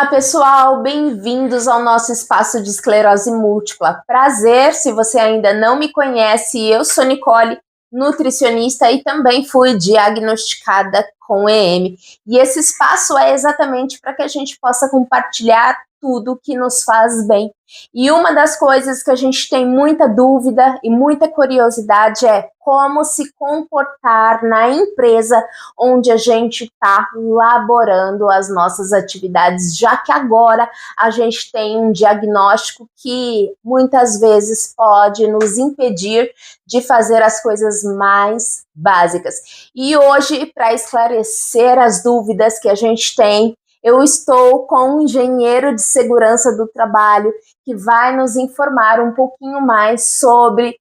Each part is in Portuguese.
Olá, pessoal, bem-vindos ao nosso espaço de esclerose múltipla. Prazer, se você ainda não me conhece, eu sou Nicole, nutricionista e também fui diagnosticada com EM. E esse espaço é exatamente para que a gente possa compartilhar tudo que nos faz bem. E uma das coisas que a gente tem muita dúvida e muita curiosidade é como se comportar na empresa onde a gente está laborando as nossas atividades, já que agora a gente tem um diagnóstico que muitas vezes pode nos impedir de fazer as coisas mais básicas. E hoje, para esclarecer as dúvidas que a gente tem, eu estou com um engenheiro de segurança do trabalho que vai nos informar um pouquinho mais sobre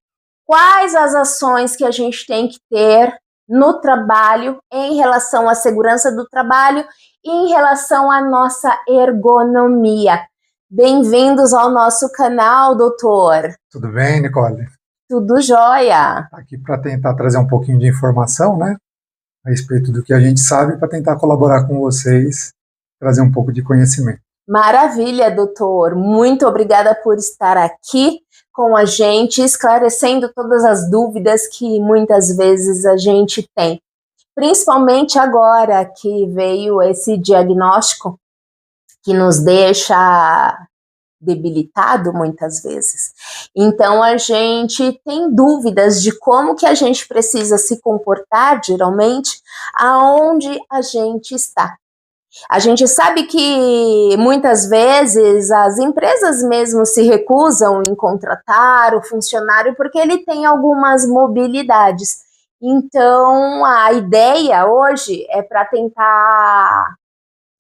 quais as ações que a gente tem que ter no trabalho em relação à segurança do trabalho e em relação à nossa ergonomia. Bem-vindos ao nosso canal, doutor. Tudo bem, Nicole? Tudo jóia. Aqui para tentar trazer um pouquinho de informação, né, a respeito do que a gente sabe, para tentar colaborar com vocês, trazer um pouco de conhecimento. Maravilha, doutor. Muito obrigada por estar aqui com a gente, esclarecendo todas as dúvidas que muitas vezes a gente tem. Principalmente agora que veio esse diagnóstico que nos deixa debilitado muitas vezes. Então a gente tem dúvidas de como que a gente precisa se comportar, geralmente, aonde a gente está. A gente sabe que muitas vezes as empresas mesmo se recusam em contratar o funcionário porque ele tem algumas mobilidades. Então, a ideia hoje é para tentar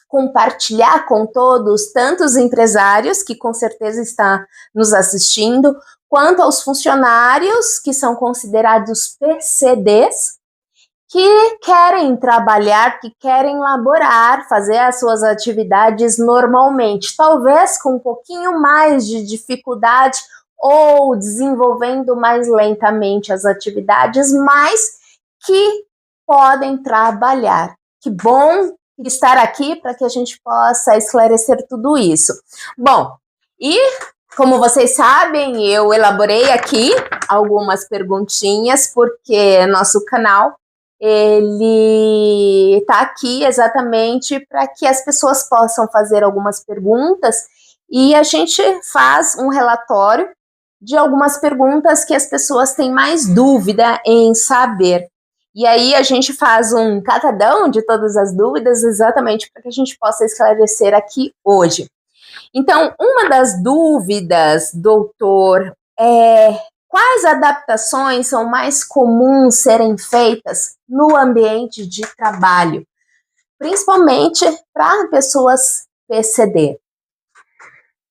compartilhar com todos, tanto os empresários, que com certeza estão nos assistindo, quanto aos funcionários, que são considerados PCDs, que querem trabalhar, que querem laborar, fazer as suas atividades normalmente, talvez com um pouquinho mais de dificuldade ou desenvolvendo mais lentamente as atividades, mas que podem trabalhar. Que bom estar aqui para que a gente possa esclarecer tudo isso. Bom, e como vocês sabem, eu elaborei aqui algumas perguntinhas, porque nosso canal ele está aqui exatamente para que as pessoas possam fazer algumas perguntas e a gente faz um relatório de algumas perguntas que as pessoas têm mais dúvida em saber. E aí a gente faz um catadão de todas as dúvidas exatamente para que a gente possa esclarecer aqui hoje. Então, uma das dúvidas, doutor, é quais adaptações são mais comuns serem feitas no ambiente de trabalho, principalmente para pessoas PCD?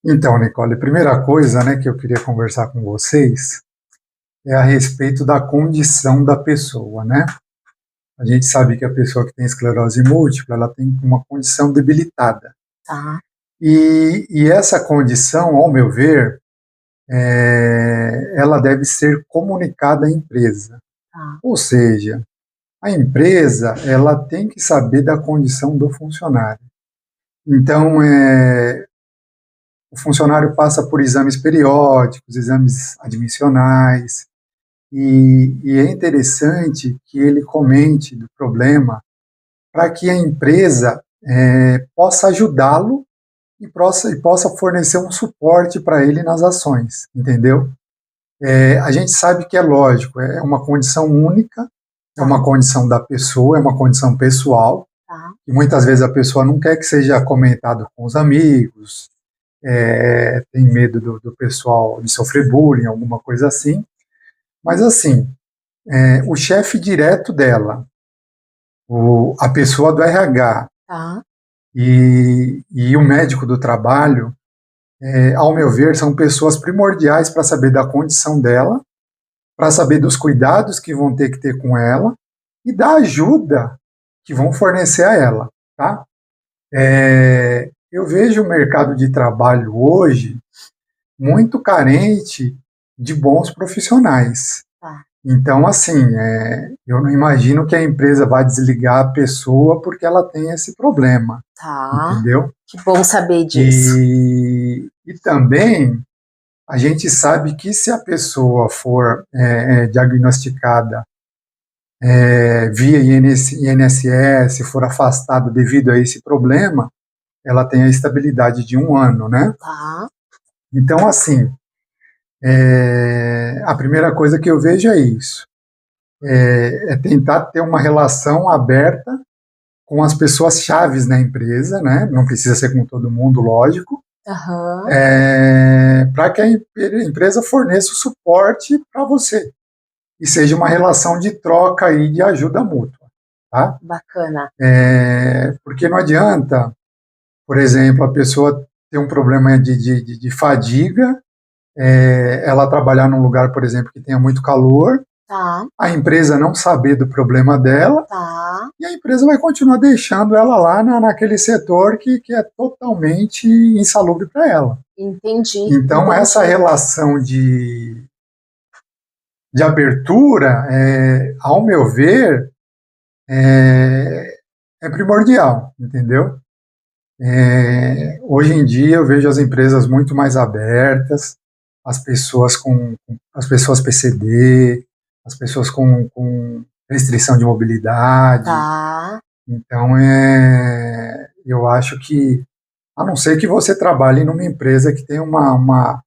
Então, Nicole, a primeira coisa, né, que eu queria conversar com vocês é a respeito da condição da pessoa, né? A gente sabe que a pessoa que tem esclerose múltipla, ela tem uma condição debilitada. Tá. E essa condição, ao meu ver, ela deve ser comunicada à empresa. Ou seja, a empresa ela tem que saber da condição do funcionário. Então, o funcionário passa por exames periódicos, exames admissionais, e é interessante que ele comente do problema para que a empresa possa ajudá-lo e possa fornecer um suporte para ele nas ações, entendeu? A gente sabe que é lógico, é uma condição única, é uma condição da pessoa, é uma condição pessoal, e muitas vezes a pessoa não quer que seja comentado com os amigos, tem medo do pessoal de sofrer bullying, alguma coisa assim, mas assim, o chefe direto dela, a pessoa do RH e o médico do trabalho, ao meu ver, são pessoas primordiais para saber da condição dela, para saber dos cuidados que vão ter que ter com ela e da ajuda que vão fornecer a ela, tá? Eu vejo o mercado de trabalho hoje muito carente de bons profissionais. Então, assim, eu não imagino que a empresa vai desligar a pessoa porque ela tem esse problema, Tá. entendeu? Que bom saber disso. E também a gente sabe que se a pessoa for diagnosticada via INSS, for afastada devido a esse problema, ela tem a estabilidade de 1 ano, né? Tá. Então, assim, a primeira coisa que eu vejo é isso. É tentar ter uma relação aberta com as pessoas chaves na empresa, né? Não precisa ser com todo mundo, lógico, Aham. para que a empresa forneça o suporte para você e seja uma relação de troca e de ajuda mútua, tá? Bacana. Porque não adianta, por exemplo, a pessoa ter um problema de fadiga, ela trabalhar num lugar, por exemplo, que tenha muito calor, Tá. a empresa não saber do problema dela, Tá. e a empresa vai continuar deixando ela lá naquele setor que é totalmente insalubre para ela. Entendi. Então, essa relação de abertura, ao meu ver, é primordial, entendeu? Hoje em dia eu vejo as empresas muito mais abertas, as pessoas as pessoas PCD, as pessoas com restrição de mobilidade. Tá. Então, eu acho que, a não ser que você trabalhe numa empresa que tem uma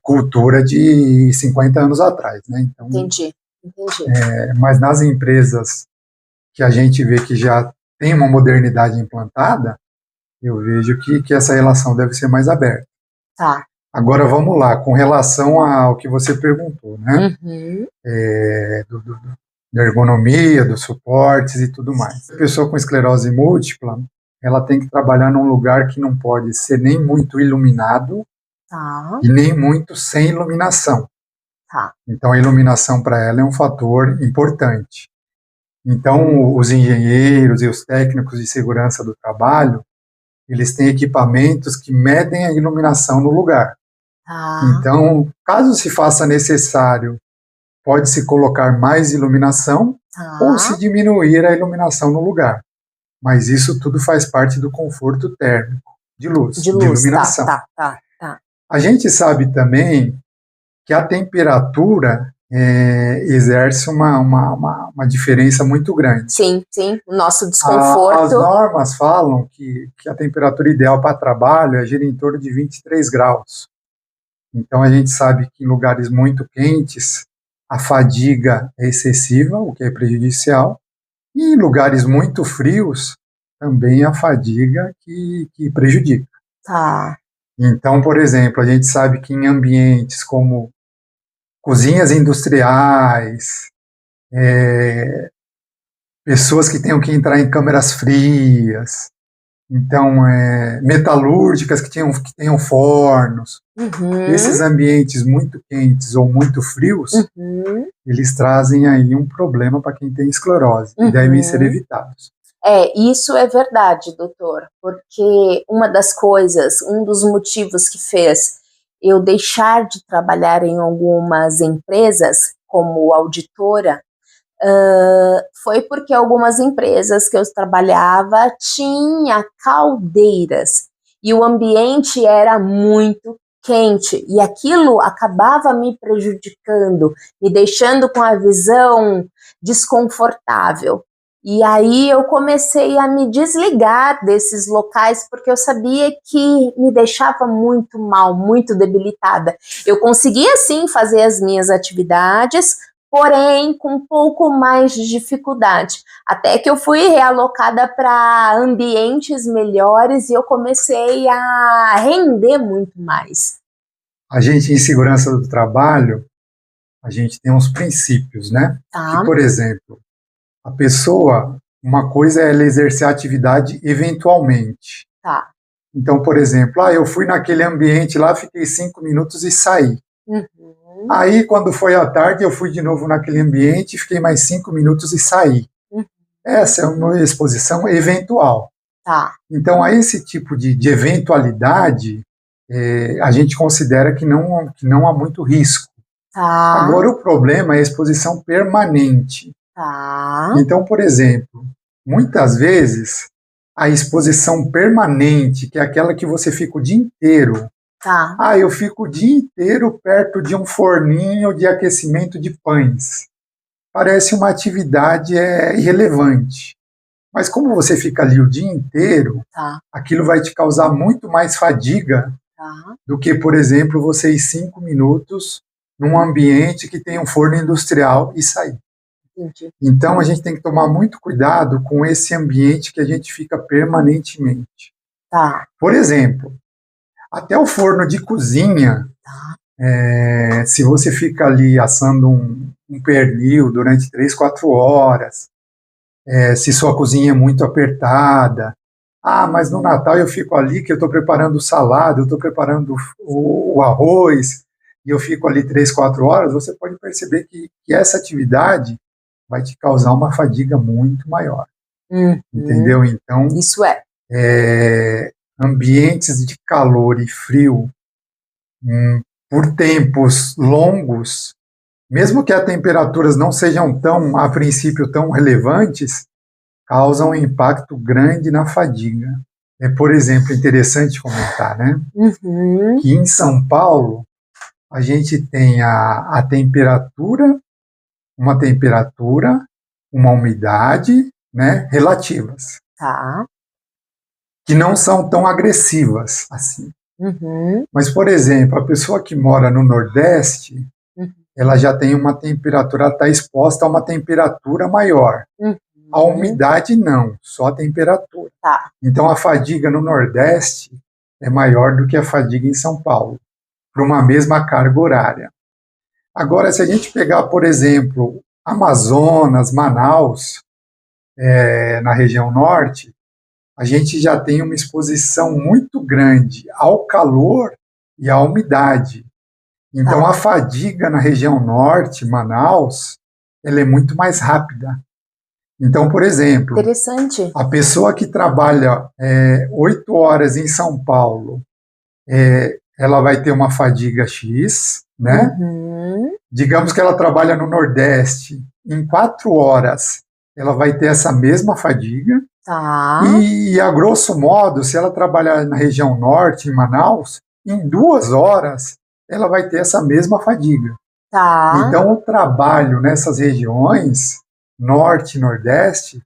cultura de 50 anos atrás, né? Então, Entendi. mas nas empresas que a gente vê que já tem uma modernidade implantada, eu vejo que essa relação deve ser mais aberta. Tá. Agora, vamos lá, com relação ao que você perguntou, né? Uhum. Da ergonomia, dos suportes e tudo mais. A pessoa com esclerose múltipla, ela tem que trabalhar num lugar que não pode ser nem muito iluminado, Tá. e nem muito sem iluminação. Tá. Então, a iluminação para ela é um fator importante. Então, os engenheiros e os técnicos de segurança do trabalho, eles têm equipamentos que medem a iluminação no lugar. Tá. Então, caso se faça necessário, pode-se colocar mais iluminação ou se diminuir a iluminação no lugar. Mas isso tudo faz parte do conforto térmico, de luz, de iluminação. Tá. A gente sabe também que a temperatura exerce uma diferença muito grande. Sim. O nosso desconforto. As normas falam que a temperatura ideal para trabalho gira em torno de 23 graus. Então, a gente sabe que em lugares muito quentes, a fadiga é excessiva, o que é prejudicial, e em lugares muito frios, também a fadiga que prejudica. Tá. Então, por exemplo, a gente sabe que em ambientes como cozinhas industriais, pessoas que tenham que entrar em câmeras frias, então, metalúrgicas que tenham fornos. Uhum. Esses ambientes muito quentes ou muito frios, eles trazem aí um problema para quem tem esclerose, e devem ser evitados. Isso é verdade, doutor, porque um dos motivos que fez eu deixar de trabalhar em algumas empresas como auditora, foi porque algumas empresas que eu trabalhava tinha caldeiras e o ambiente era muito quente e aquilo acabava me prejudicando, me deixando com a visão desconfortável. E aí eu comecei a me desligar desses locais porque eu sabia que me deixava muito mal, muito debilitada. Eu conseguia sim fazer as minhas atividades, porém com um pouco mais de dificuldade. Até que eu fui realocada para ambientes melhores e eu comecei a render muito mais. A gente, em segurança do trabalho, a gente tem uns princípios, né? Tá. Que, por exemplo, a pessoa, uma coisa é ela exercer a atividade eventualmente. Tá. Então, por exemplo, eu fui naquele ambiente lá, fiquei 5 minutos e saí. Aí, quando foi à tarde, eu fui de novo naquele ambiente, fiquei mais 5 minutos e saí. Essa é uma exposição eventual. Tá. Então, a esse tipo de eventualidade, a gente considera que não há muito risco. Tá. Agora, o problema é a exposição permanente. Tá. Então, por exemplo, muitas vezes, a exposição permanente, que é aquela que você fica o dia inteiro. Tá. Eu fico o dia inteiro perto de um forninho de aquecimento de pães. Parece uma atividade irrelevante. Mas como você fica ali o dia inteiro, aquilo vai te causar muito mais fadiga do que, por exemplo, você ir 5 minutos num ambiente que tem um forno industrial e sair. Entendi. Então, a gente tem que tomar muito cuidado com esse ambiente que a gente fica permanentemente. Tá. Por exemplo, até o forno de cozinha, se você fica ali assando um pernil durante 3, 4 horas, se sua cozinha é muito apertada, mas no Natal eu fico ali que eu estou preparando salada, eu estou preparando o arroz, e eu fico ali 3, 4 horas, você pode perceber que essa atividade vai te causar uma fadiga muito maior. Entendeu? Então, isso ambientes de calor e frio por tempos longos, mesmo que as temperaturas não sejam a princípio, tão relevantes, causam um impacto grande na fadiga. Por exemplo, interessante comentar, né? Que em São Paulo, a gente tem a temperatura, uma umidade, né, relativas. Tá. Que não são tão agressivas assim. Mas, por exemplo, a pessoa que mora no Nordeste, ela já tem uma temperatura, ela está exposta a uma temperatura maior. A umidade não, só a temperatura. Tá. Então, a fadiga no Nordeste é maior do que a fadiga em São Paulo, para uma mesma carga horária. Agora, se a gente pegar, por exemplo, Amazonas, Manaus, na região norte, a gente já tem uma exposição muito grande ao calor e à umidade. Então, a fadiga na região norte, Manaus, ela é muito mais rápida. Então, por exemplo, interessante. A pessoa que trabalha 8 horas em São Paulo, ela vai ter uma fadiga X, né? Digamos que ela trabalha no Nordeste, em 4 horas, ela vai ter essa mesma fadiga. Tá. E, a grosso modo, se ela trabalhar na região norte, em Manaus, em 2 horas, ela vai ter essa mesma fadiga. Tá. Então, o trabalho nessas regiões, norte e nordeste,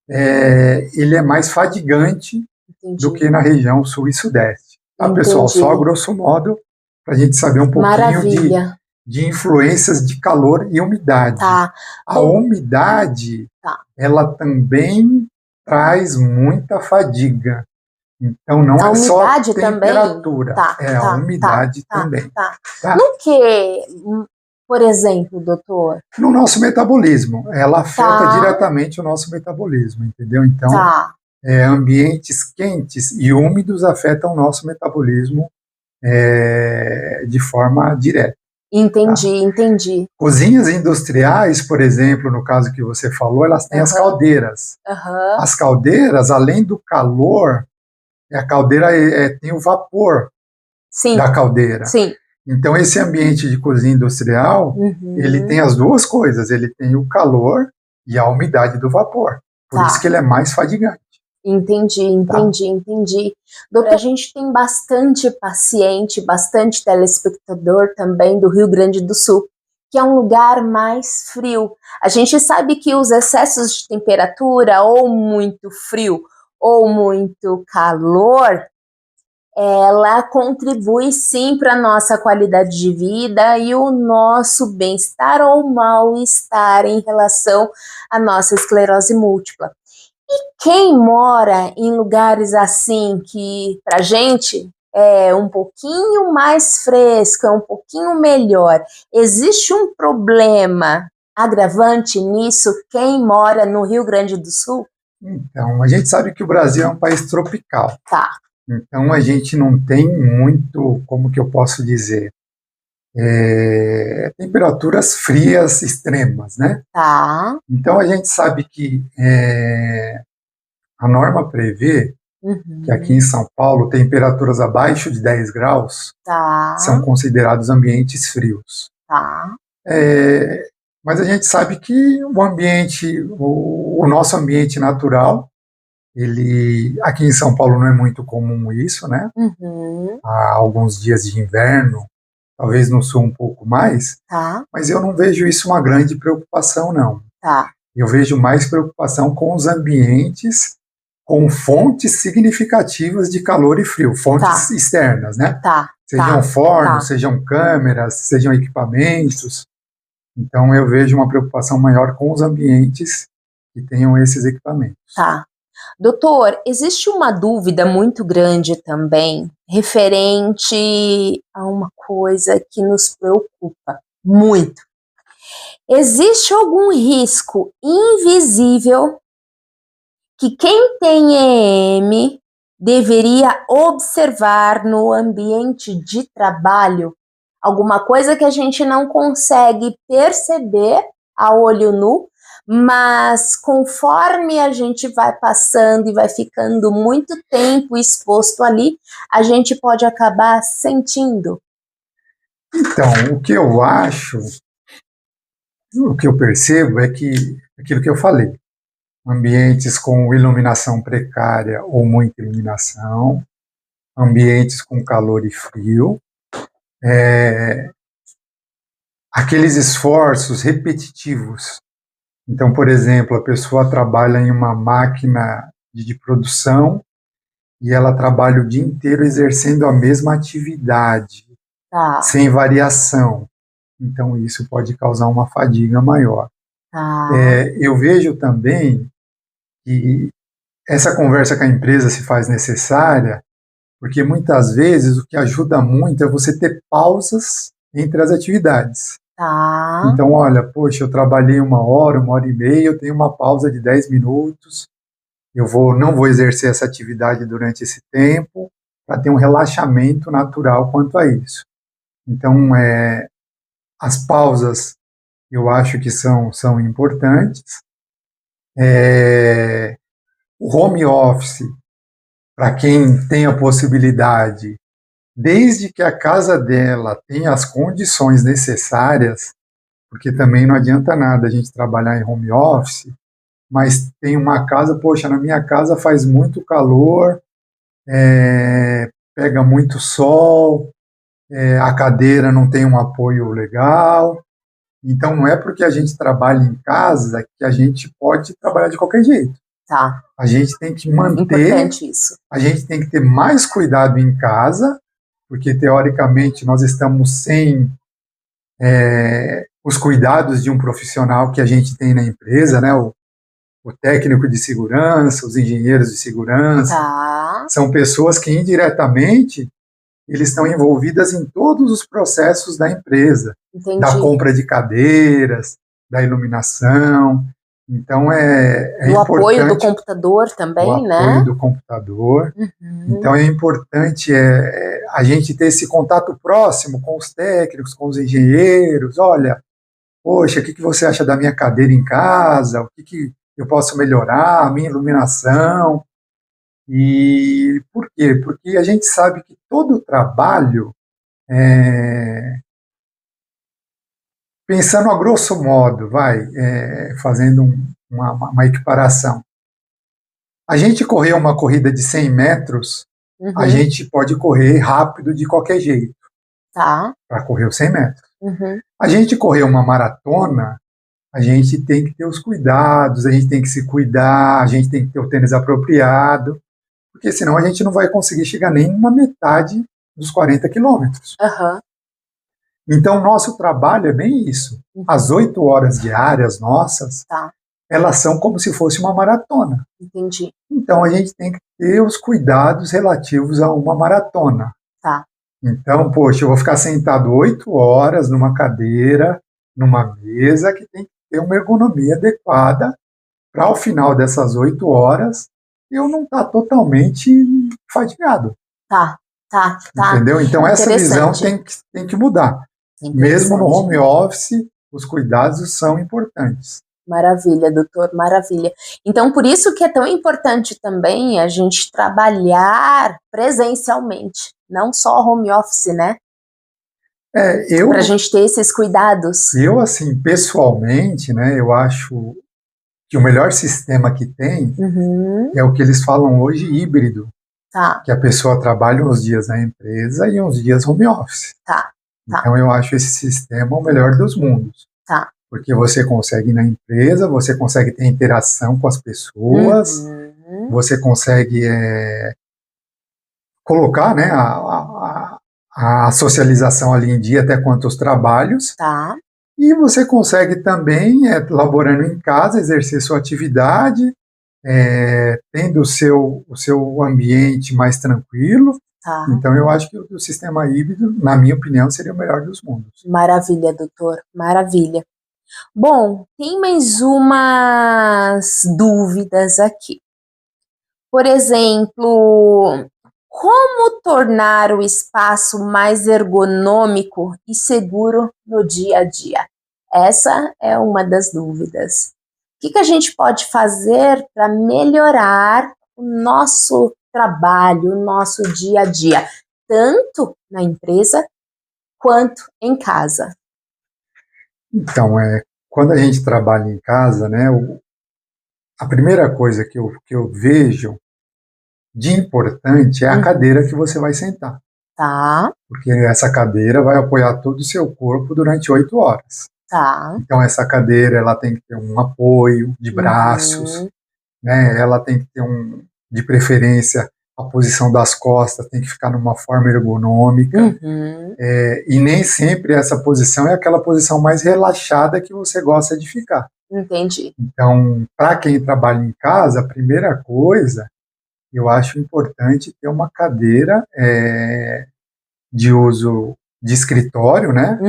ele é mais fadigante do que na região sul e sudeste. Tá, pessoal? Só a grosso modo, para a gente saber um pouquinho de influências de calor e umidade. Tá. A umidade, ela também traz muita fadiga. Então, não é só a temperatura, a umidade também. Tá. No que, por exemplo, doutor? No nosso metabolismo. Ela afeta diretamente o nosso metabolismo, entendeu? Então, ambientes quentes e úmidos afetam o nosso metabolismo de forma direta. Entendi. Cozinhas industriais, por exemplo, no caso que você falou, elas têm as caldeiras. As caldeiras, além do calor, a caldeira tem o vapor da caldeira. Sim. Então, esse ambiente de cozinha industrial, ele tem as duas coisas. Ele tem o calor e a umidade do vapor. Por isso que ele é mais fadigante. Entendi. Doutor, a gente tem bastante paciente, bastante telespectador também do Rio Grande do Sul, que é um lugar mais frio. A gente sabe que os excessos de temperatura, ou muito frio, ou muito calor, ela contribui sim para a nossa qualidade de vida e o nosso bem-estar ou mal-estar em relação à nossa esclerose múltipla. E quem mora em lugares assim que pra gente é um pouquinho mais fresco, é um pouquinho melhor, existe um problema agravante nisso, quem mora no Rio Grande do Sul? Então, a gente sabe que o Brasil é um país tropical. Tá. Então, a gente não tem muito, como que eu posso dizer, temperaturas frias extremas, né? Tá. Então, a gente sabe que a norma prevê que aqui em São Paulo, temperaturas abaixo de 10 graus são considerados ambientes frios. Tá. Mas a gente sabe que o nosso ambiente natural, ele aqui em São Paulo não é muito comum isso, né? Uhum. Há alguns dias de inverno, talvez no sul um pouco mais, Tá. mas eu não vejo isso uma grande preocupação, não. Tá. Eu vejo mais preocupação com os ambientes com fontes significativas de calor e frio, fontes externas, né? Tá. Sejam fornos, sejam câmeras, sejam equipamentos. Então, eu vejo uma preocupação maior com os ambientes que tenham esses equipamentos. Tá. Doutor, existe uma dúvida muito grande também referente a uma coisa que nos preocupa muito. Existe algum risco invisível que quem tem EM deveria observar no ambiente de trabalho? Alguma coisa que a gente não consegue perceber a olho nu, mas conforme a gente vai passando e vai ficando muito tempo exposto ali, a gente pode acabar sentindo. Então, o que eu acho, o que eu percebo é que aquilo que eu falei, ambientes com iluminação precária ou muita iluminação, ambientes com calor e frio, aqueles esforços repetitivos. Então, por exemplo, a pessoa trabalha em uma máquina de produção e ela trabalha o dia inteiro exercendo a mesma atividade, sem variação. Então, isso pode causar uma fadiga maior. Eu vejo também que essa conversa com a empresa se faz necessária, porque muitas vezes o que ajuda muito é você ter pausas entre as atividades. Então, olha, poxa, eu trabalhei 1 hora e meia, eu tenho uma pausa de 10 minutos, não vou exercer essa atividade durante esse tempo, para ter um relaxamento natural quanto a isso. Então, as pausas eu acho que são importantes. O home office, para quem tem a possibilidade, desde que a casa dela tenha as condições necessárias, porque também não adianta nada a gente trabalhar em home office, mas tem uma casa, poxa, na minha casa faz muito calor, pega muito sol, a cadeira não tem um apoio legal. Então, não é porque a gente trabalha em casa que a gente pode trabalhar de qualquer jeito. A gente tem que manter, a gente tem que ter mais cuidado em casa, porque, teoricamente, nós estamos sem os cuidados de um profissional que a gente tem na empresa, né? O técnico de segurança, os engenheiros de segurança, são pessoas que, indiretamente, eles estão envolvidas em todos os processos da empresa, da compra de cadeiras, da iluminação. Então, é importante... O apoio do computador também, né? O apoio do computador. Então, é importante a gente ter esse contato próximo com os técnicos, com os engenheiros. Olha, poxa, o que você acha da minha cadeira em casa? O que eu posso melhorar? A minha iluminação? E por quê? Porque a gente sabe que todo trabalho, pensando a grosso modo, fazendo uma equiparação, a gente correr uma corrida de 100 metros, a gente pode correr rápido de qualquer jeito, para correr os 100 metros. A gente correr uma maratona, a gente tem que ter os cuidados, a gente tem que se cuidar, a gente tem que ter o tênis apropriado, porque senão a gente não vai conseguir chegar nem na metade dos 40 quilômetros. Então, nosso trabalho é bem isso. As 8 horas diárias nossas, elas são como se fosse uma maratona. Entendi. Então, a gente tem que ter os cuidados relativos a uma maratona. Então, poxa, eu vou ficar sentado 8 horas numa cadeira, numa mesa, que tem que ter uma ergonomia adequada para, ao final dessas 8 horas, eu não estar totalmente fadigado. Entendeu? Então, essa visão tem que mudar. Mesmo no home office, os cuidados são importantes. Maravilha, doutor, maravilha. Então, por isso que é tão importante também a gente trabalhar presencialmente, não só home office, né? Para a gente ter esses cuidados? Eu, assim, pessoalmente, né, eu acho que o melhor sistema que tem é o que eles falam hoje, híbrido. Tá. Que a pessoa trabalha uns dias na empresa e uns dias home office. Tá. Então eu acho esse sistema o melhor dos mundos. Tá. Porque você consegue ir na empresa, você consegue ter interação com as pessoas, você consegue colocar, né, a socialização ali em dia até quanto os trabalhos. Tá. E você consegue também, laborando em casa, exercer sua atividade, tendo o seu ambiente mais tranquilo. Tá. Então, eu acho que o sistema híbrido, na minha opinião, seria o melhor dos mundos. Maravilha, doutor, maravilha. Bom, tem mais umas dúvidas aqui. Por exemplo, como tornar o espaço mais ergonômico e seguro no dia a dia? Essa é uma das dúvidas. O que a gente pode fazer para melhorar o nosso trabalho, o nosso dia a dia, tanto na empresa quanto em casa? Então, quando a gente trabalha em casa, né, a primeira coisa que eu vejo de importante é a cadeira que você vai sentar. Tá. Porque essa cadeira vai apoiar todo o seu corpo durante 8 horas. Tá. Então, essa cadeira ela tem que ter um apoio de braços, né? Ela tem que ter de preferência, a posição das costas tem que ficar numa forma ergonômica. E nem sempre essa posição é aquela posição mais relaxada que você gosta de ficar. Entendi. Então, para quem trabalha em casa, a primeira coisa, eu acho importante ter uma cadeira de uso de escritório, né?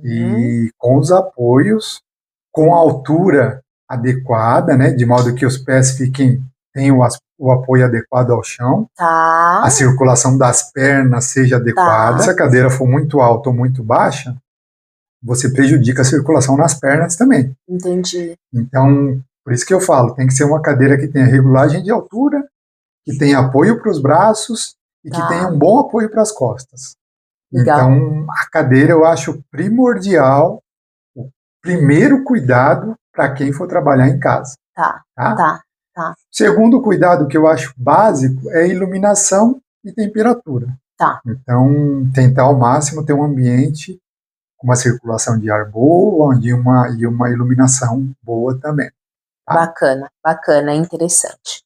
E com os apoios, com a altura adequada, né? De modo que os pés tenham o apoio adequado ao chão. Tá. A circulação das pernas seja adequada. Se a cadeira for muito alta ou muito baixa, você prejudica a circulação nas pernas também. Entendi. Então, por isso que eu falo, tem que ser uma cadeira que tenha regulagem de altura, que tenha apoio para os braços e que tenha um bom apoio para as costas. Legal. Então, a cadeira eu acho primordial, o primeiro cuidado para quem for trabalhar em casa. Tá. Segundo cuidado que eu acho básico é iluminação e temperatura. Tá. Então, tentar ao máximo ter um ambiente com uma circulação de ar boa e uma iluminação boa também. Tá? Bacana, interessante.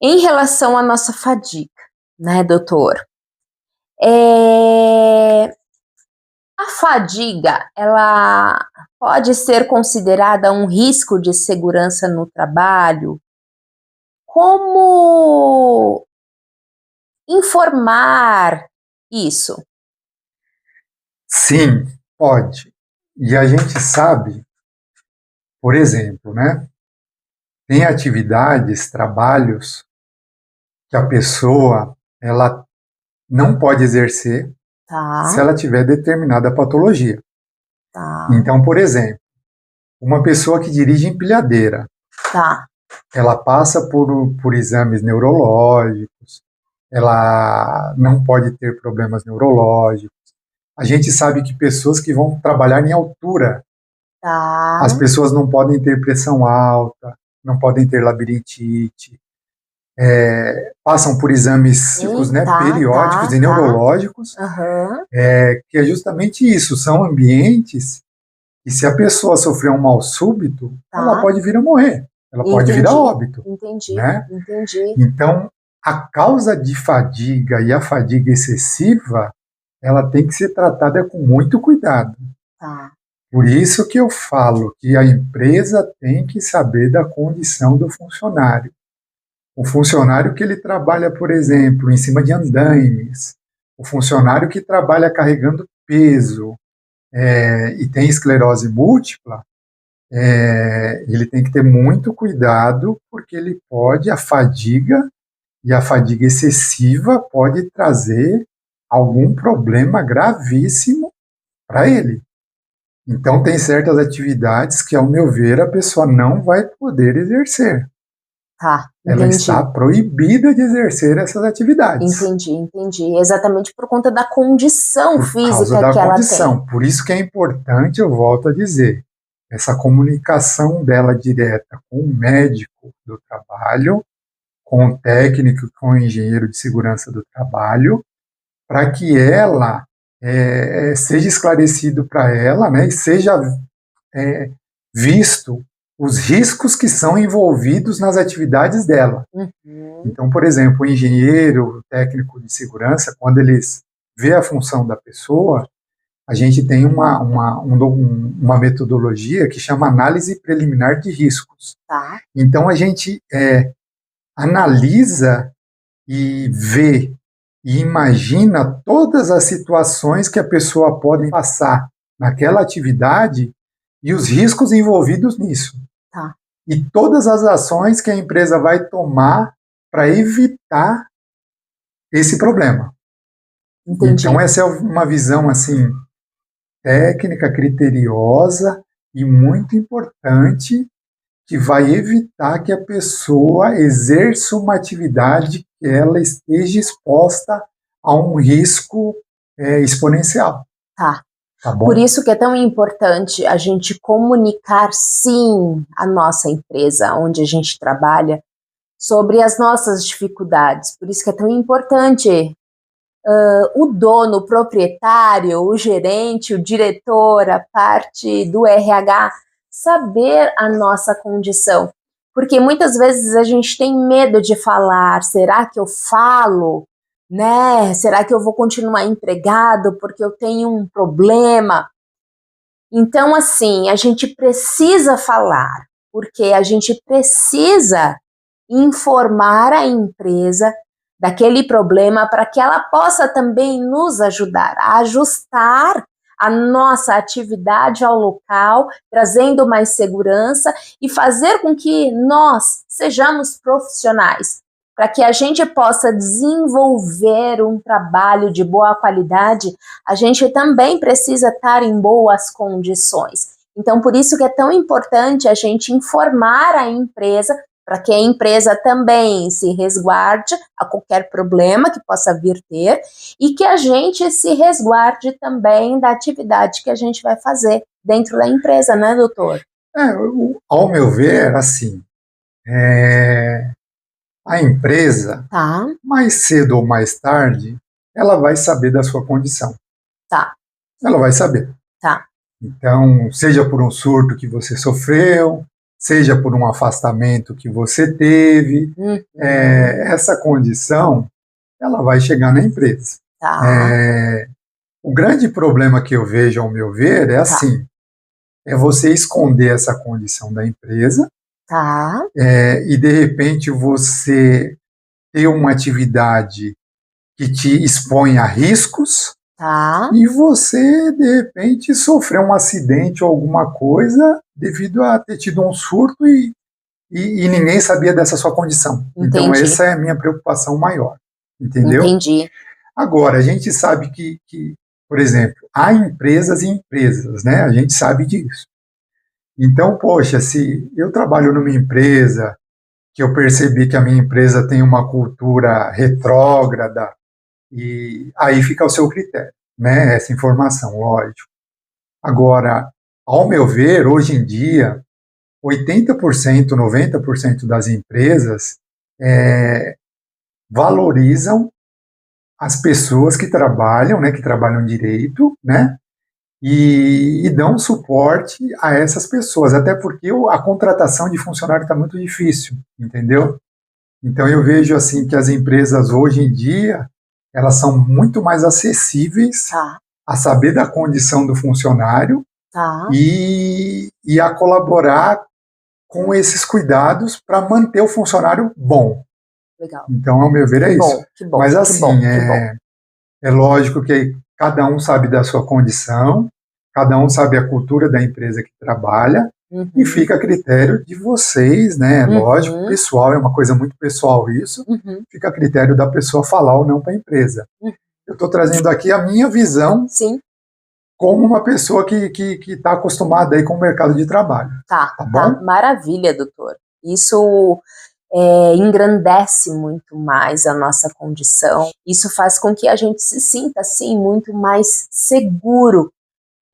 Em relação à nossa fadiga, né, doutor? A fadiga, ela pode ser considerada um risco de segurança no trabalho? Como informar isso? Sim, pode. E a gente sabe, por exemplo, né? Tem atividades, trabalhos que a pessoa ela não pode exercer se ela tiver determinada patologia. Então, por exemplo, uma pessoa que dirige empilhadeira, ela passa por exames neurológicos, ela não pode ter problemas neurológicos. A gente sabe que pessoas que vão trabalhar em altura, as pessoas não podem ter pressão alta, não podem ter labirintite, passam por exames periódicos e neurológicos, que é justamente isso, são ambientes que se a pessoa sofrer um mal súbito, ela pode vir a morrer, ela pode vir a óbito. Entendi. Então, a causa de fadiga e a fadiga excessiva, ela tem que ser tratada com muito cuidado. Por isso que eu falo que a empresa tem que saber da condição do funcionário. O funcionário que ele trabalha, por exemplo, em cima de andaimes, o funcionário que trabalha carregando peso e tem esclerose múltipla, ele tem que ter muito cuidado, porque a fadiga e a fadiga excessiva pode trazer algum problema gravíssimo para ele. Então, tem certas atividades que, ao meu ver, a pessoa não vai poder exercer. Tá, Ela entendi. está proibida de exercer essas atividades. Entendi. Exatamente por conta da condição Por causa física da que ela condição. tem. Por isso que é importante, eu volto a dizer, essa comunicação dela direta com o médico do trabalho, com o técnico, com o engenheiro de segurança do trabalho, para que ela seja esclarecido para ela, né, e seja visto os riscos que são envolvidos nas atividades dela. Então, por exemplo, o engenheiro, o técnico de segurança, quando eles vê a função da pessoa, a gente tem uma metodologia que chama análise preliminar de riscos. Tá. Então, a gente analisa e vê e imagina todas as situações que a pessoa pode passar naquela atividade e os riscos envolvidos nisso. Tá. E todas as ações que a empresa vai tomar para evitar esse problema. Entendi. Então, essa é uma visão assim técnica, criteriosa e muito importante, que vai evitar que a pessoa exerça uma atividade que ela esteja exposta a um risco exponencial. Tá. Tá bom? Por isso que é tão importante a gente comunicar, sim, a nossa empresa, onde a gente trabalha, sobre as nossas dificuldades. Por isso que é tão importante o dono, o proprietário, o gerente, o diretor, a parte do RH, saber a nossa condição. Porque muitas vezes a gente tem medo de falar, será que eu falo? Né? Será que eu vou continuar empregado porque eu tenho um problema? Então, assim, a gente precisa falar, porque a gente precisa informar a empresa daquele problema para que ela possa também nos ajudar a ajustar a nossa atividade ao local, trazendo mais segurança e fazer com que nós sejamos profissionais, para que a gente possa desenvolver um trabalho de boa qualidade. A gente também precisa estar em boas condições. Então, por isso que é tão importante a gente informar a empresa, para que a empresa também se resguarde a qualquer problema que possa vir ter e que a gente se resguarde também da atividade que a gente vai fazer dentro da empresa, né, doutor? Ao meu ver, assim, a empresa, Tá. mais cedo ou mais tarde, ela vai saber da sua condição. Tá. Ela vai saber. Tá. Então, seja por um surto que você sofreu, seja por um afastamento que você teve, essa condição, ela vai chegar na empresa. Tá. O grande problema que eu vejo, ao meu ver, é assim, é você esconder essa condição da empresa, Tá. e de repente você ter uma atividade que te expõe a riscos, Tá. e você, de repente, sofrer um acidente ou alguma coisa devido a ter tido um surto e ninguém sabia dessa sua condição. Entendi. Então, essa é a minha preocupação maior. Entendeu? Entendi. Agora, a gente sabe que, por exemplo, há empresas e empresas, né? A gente sabe disso. Então, poxa, se eu trabalho numa empresa que eu percebi que a minha empresa tem uma cultura retrógrada, e aí fica ao seu critério, né? Essa informação, lógico. Agora, ao meu ver, hoje em dia, 80%, 90% das empresas valorizam as pessoas que trabalham direito, né? E dão suporte a essas pessoas, até porque a contratação de funcionário está muito difícil, entendeu? Então eu vejo assim que as empresas hoje em dia elas são muito mais acessíveis a saber da condição do funcionário e a colaborar com esses cuidados para manter o funcionário bom. Legal. Então, ao meu ver, é isso. Que bom, mas assim, é lógico que cada um sabe da sua condição, cada um sabe a cultura da empresa que trabalha, e fica a critério de vocês, né? Lógico, pessoal, é uma coisa muito pessoal isso, fica a critério da pessoa falar ou não para a empresa. Eu estou trazendo aqui a minha visão. Sim. Como uma pessoa que está acostumada aí com o mercado de trabalho. Tá bom? Maravilha, doutor. Isso engrandece muito mais a nossa condição. Isso faz com que a gente se sinta, assim, muito mais seguro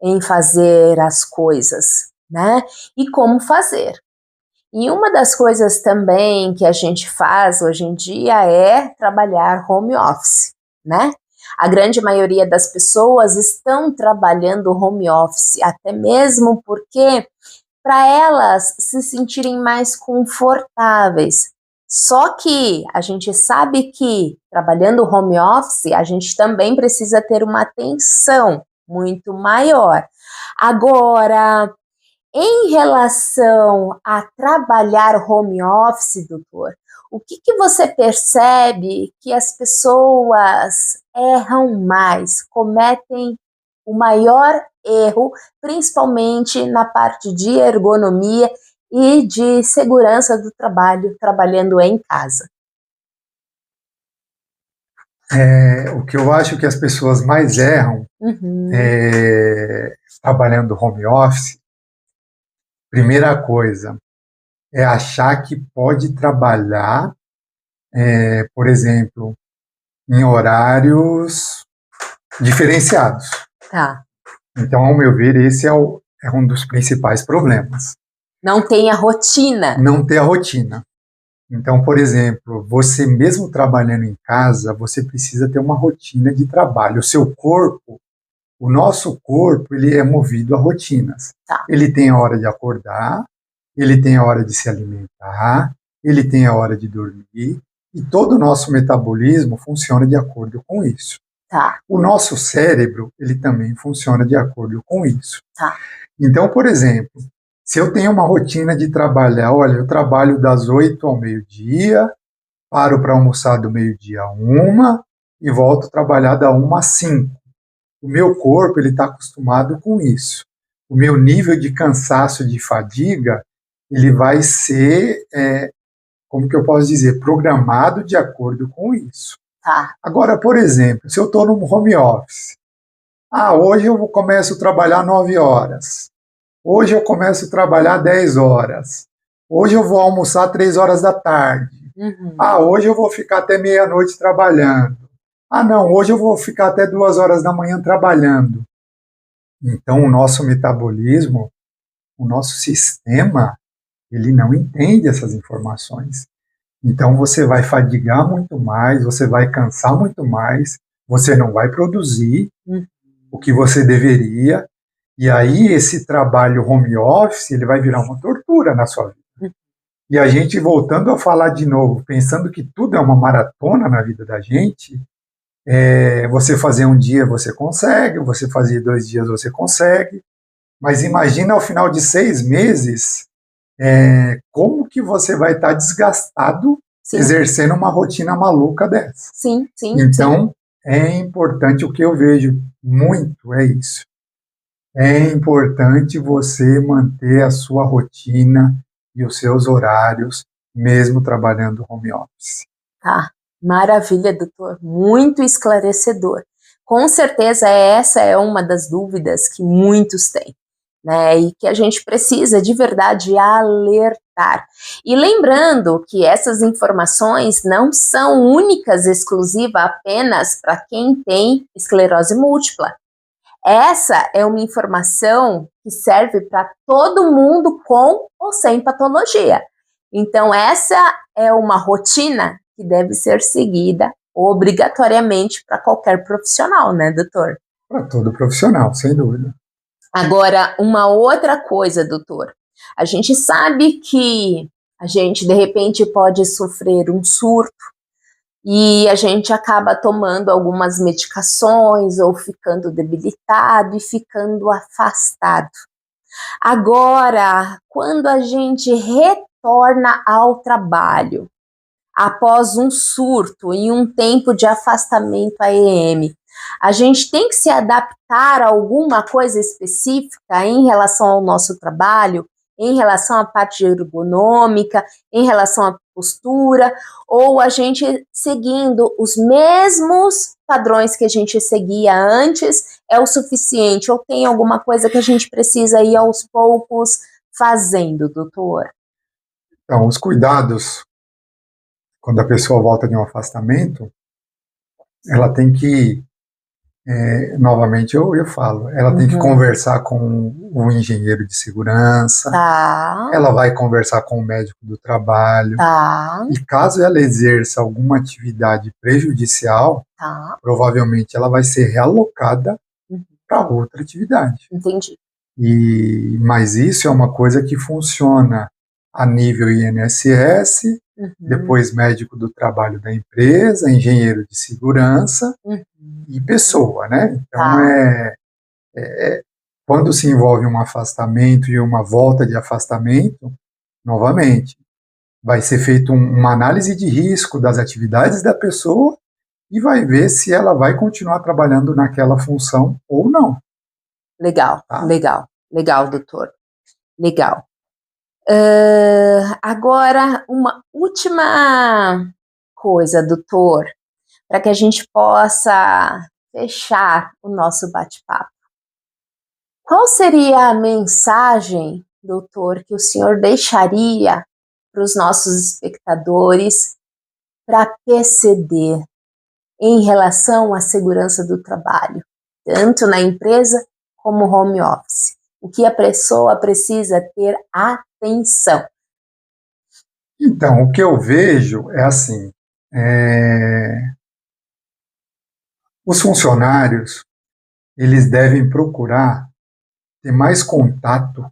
em fazer as coisas, né? E como fazer. E uma das coisas também que a gente faz hoje em dia é trabalhar home office, né? A grande maioria das pessoas estão trabalhando home office, até mesmo porque para elas se sentirem mais confortáveis. Só que a gente sabe que trabalhando home office, a gente também precisa ter uma atenção muito maior. Agora, em relação a trabalhar home office, doutor, o que você percebe que as pessoas erram mais, cometem o maior erro, principalmente na parte de ergonomia e de segurança do trabalho, trabalhando em casa? O que eu acho que as pessoas mais erram trabalhando home office, primeira coisa, é achar que pode trabalhar, por exemplo, em horários diferenciados. Tá. Então, ao meu ver, esse é um dos principais problemas. Não tem a rotina. Não ter a rotina. Então, por exemplo, você mesmo trabalhando em casa, você precisa ter uma rotina de trabalho. O seu corpo, o nosso corpo, ele é movido a rotinas. Tá. Ele tem a hora de acordar, ele tem a hora de se alimentar, ele tem a hora de dormir, e todo o nosso metabolismo funciona de acordo com isso. Tá. O nosso cérebro, ele também funciona de acordo com isso. Tá. Então, por exemplo, se eu tenho uma rotina de trabalhar, olha, eu trabalho das 8 ao meio-dia, paro para almoçar do meio-dia a 1 e volto a trabalhar da 1 às 5. O meu corpo, ele está acostumado com isso. O meu nível de cansaço, de fadiga, ele vai ser, como que eu posso dizer, programado de acordo com isso. Tá. Agora, por exemplo, se eu estou no home office, hoje eu começo a trabalhar 9 horas. Hoje eu começo a trabalhar 10 horas. Hoje eu vou almoçar 3 horas da tarde. Hoje eu vou ficar até meia-noite trabalhando. Não, hoje eu vou ficar até 2 horas da manhã trabalhando. Então, o nosso metabolismo, o nosso sistema, ele não entende essas informações. Então, você vai fadigar muito mais, você vai cansar muito mais, você não vai produzir o que você deveria. E aí esse trabalho home office, ele vai virar uma tortura na sua vida. E a gente, voltando a falar de novo, pensando que tudo é uma maratona na vida da gente, você fazer um dia você consegue, você fazer 2 dias você consegue, mas imagina ao final de 6 meses, como que você vai estar desgastado. Sim. Exercendo uma rotina maluca dessa. Sim. Então, é importante, o que eu vejo muito é isso. É importante você manter a sua rotina e os seus horários, mesmo trabalhando home office. Maravilha, doutor. Muito esclarecedor. Com certeza essa é uma das dúvidas que muitos têm, né? E que a gente precisa de verdade alertar. E lembrando que essas informações não são únicas, exclusivas apenas para quem tem esclerose múltipla. Essa é uma informação que serve para todo mundo com ou sem patologia. Então, essa é uma rotina que deve ser seguida obrigatoriamente para qualquer profissional, né, doutor? Para todo profissional, sem dúvida. Agora, uma outra coisa, doutor. A gente sabe que a gente, de repente, pode sofrer um surto e a gente acaba tomando algumas medicações ou ficando debilitado e ficando afastado. Agora, quando a gente retorna ao trabalho, após um surto e um tempo de afastamento EM, a gente tem que se adaptar a alguma coisa específica em relação ao nosso trabalho, em relação à parte ergonômica, em relação à postura, ou a gente seguindo os mesmos padrões que a gente seguia antes é o suficiente, ou tem alguma coisa que a gente precisa ir aos poucos fazendo, doutor? Então, os cuidados quando a pessoa volta de um afastamento, ela tem que, novamente eu falo, ela tem que conversar com o engenheiro de segurança, Tá. ela vai conversar com o médico do trabalho, Tá. e caso ela exerça alguma atividade prejudicial, Tá. provavelmente ela vai ser realocada para outra atividade. Entendi. Mas isso é uma coisa que funciona a nível INSS, depois médico do trabalho da empresa, engenheiro de segurança e pessoa, né? Então, quando se envolve um afastamento e uma volta de afastamento, novamente, vai ser feita uma análise de risco das atividades da pessoa e vai ver se ela vai continuar trabalhando naquela função ou não. Legal, tá? legal, doutor. Legal. Agora, uma última coisa, doutor, para que a gente possa fechar o nosso bate-papo. Qual seria a mensagem, doutor, que o senhor deixaria para os nossos espectadores para PCD em relação à segurança do trabalho, tanto na empresa como home office? O que a pessoa precisa ter atenção? Então, o que eu vejo é assim, os funcionários, eles devem procurar ter mais contato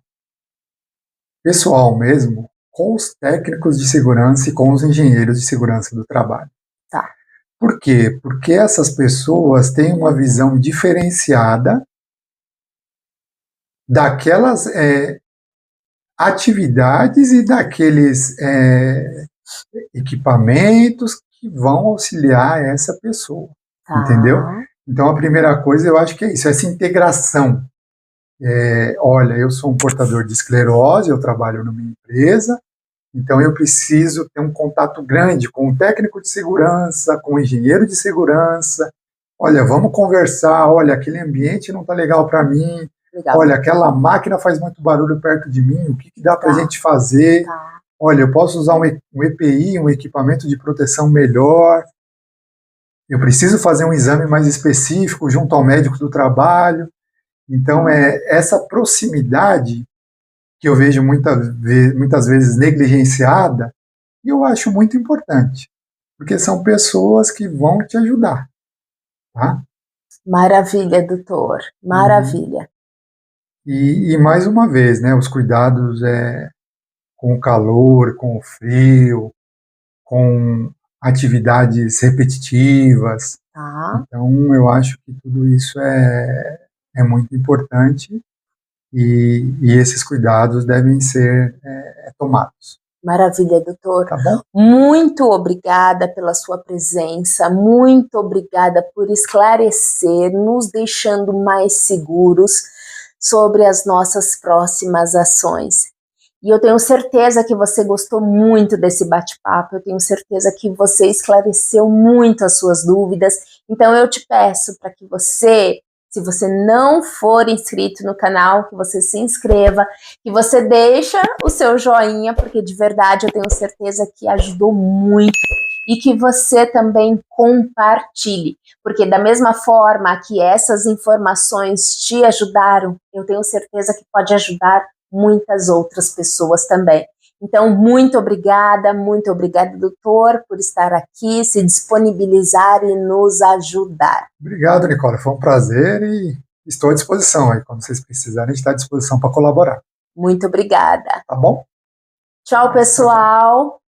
pessoal mesmo com os técnicos de segurança e com os engenheiros de segurança do trabalho. Tá. Por quê? Porque essas pessoas têm uma visão diferenciada daquelas atividades e daqueles equipamentos que vão auxiliar essa pessoa, entendeu? Então, a primeira coisa, eu acho que é isso, essa integração. Olha, eu sou um portador de esclerose, eu trabalho numa empresa, então eu preciso ter um contato grande com o técnico de segurança, com o engenheiro de segurança. Olha, vamos conversar, olha, aquele ambiente não está legal para mim, olha, aquela máquina faz muito barulho perto de mim, o que dá para a gente fazer? Olha, eu posso usar um EPI, um equipamento de proteção melhor, eu preciso fazer um exame mais específico junto ao médico do trabalho. Então, essa proximidade que eu vejo muitas vezes negligenciada, e eu acho muito importante, porque são pessoas que vão te ajudar. Tá? Maravilha, doutor, maravilha. E mais uma vez, né, os cuidados com o calor, com o frio, com atividades repetitivas. Então, eu acho que tudo isso é muito importante e esses cuidados devem ser tomados. Maravilha, doutor. Tá bom? Muito obrigada pela sua presença, muito obrigada por esclarecer, nos deixando mais seguros sobre as nossas próximas ações. E eu tenho certeza que você gostou muito desse bate-papo, eu tenho certeza que você esclareceu muito as suas dúvidas. Então eu te peço para que você, se você não for inscrito no canal, que você se inscreva, que você deixa o seu joinha, porque de verdade eu tenho certeza que ajudou muito. E que você também compartilhe, porque da mesma forma que essas informações te ajudaram, eu tenho certeza que pode ajudar muitas outras pessoas também. Então, muito obrigada, doutor, por estar aqui, se disponibilizar e nos ajudar. Obrigado, Nicola, foi um prazer e estou à disposição aí, quando vocês precisarem, a gente está à disposição para colaborar. Muito obrigada. Tá bom? Tchau, pessoal.